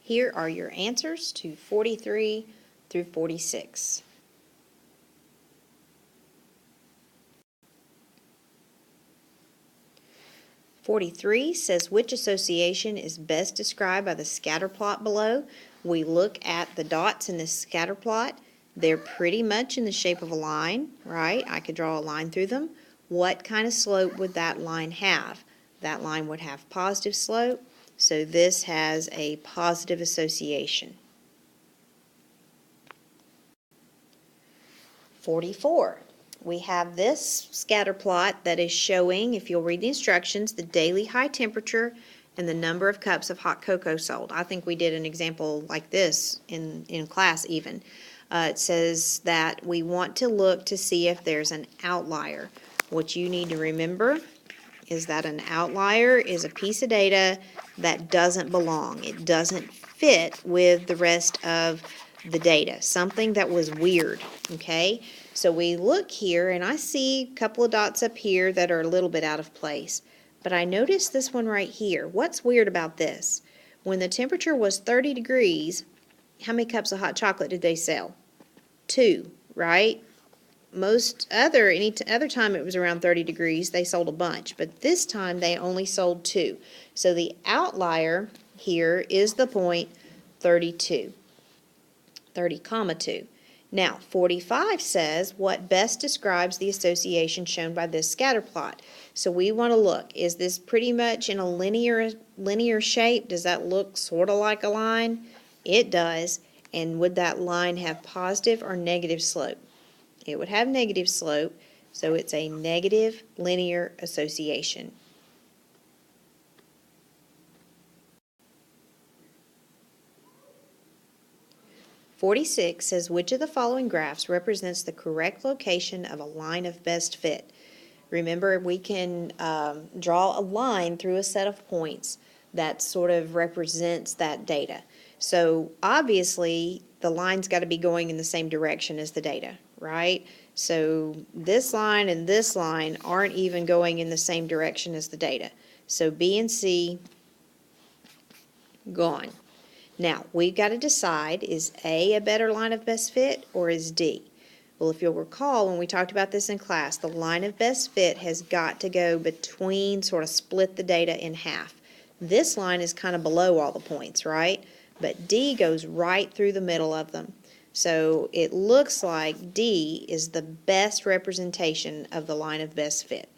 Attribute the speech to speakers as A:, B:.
A: Here are your answers to 43 through 46. '43 says which association is best described by the scatter plot below. We look at the dots in this scatter plot. They're pretty much in the shape of a line, right? I could draw a line through them. What kind of slope would that line have? That line would have positive slope, so this has a positive association. 44. We have this scatter plot that is showing, if you'll read the instructions, the daily high temperature and the number of cups of hot cocoa sold. I think we did an example like this in class even. It says that we want to look to see if there's an outlier. What you need to remember is that an outlier is a piece of data that doesn't belong. It doesn't fit with the rest of the data, something that was weird, okay? So we look here, and I see a couple of dots up here that are a little bit out of place. But I noticed this one right here. What's weird about this? When the temperature was 30 degrees, how many cups of hot chocolate did they sell? 2, right? Any other time it was around 30 degrees, they sold a bunch. But this time they only sold 2. So the outlier here is the point 32. 30,2. Now, 45 says what best describes the association shown by this scatter plot. So we want to look, is this pretty much in a linear shape? Does that look sort of like a line? It does. And would that line have positive or negative slope? It would have negative slope, so it's a negative linear association. 46 says which of the following graphs represents the correct location of a line of best fit. Remember, we can draw a line through a set of points that sort of represents that data. So obviously the line's got to be going in the same direction as the data, right? So this line and this line aren't even going in the same direction as the data. So B and C, gone. Now, we've got to decide, is A a better line of best fit or is D? Well, if you'll recall, when we talked about this in class, the line of best fit has got to go between, sort of split the data in half. This line is kind of below all the points, right? But D goes right through the middle of them. So it looks like D is the best representation of the line of best fit.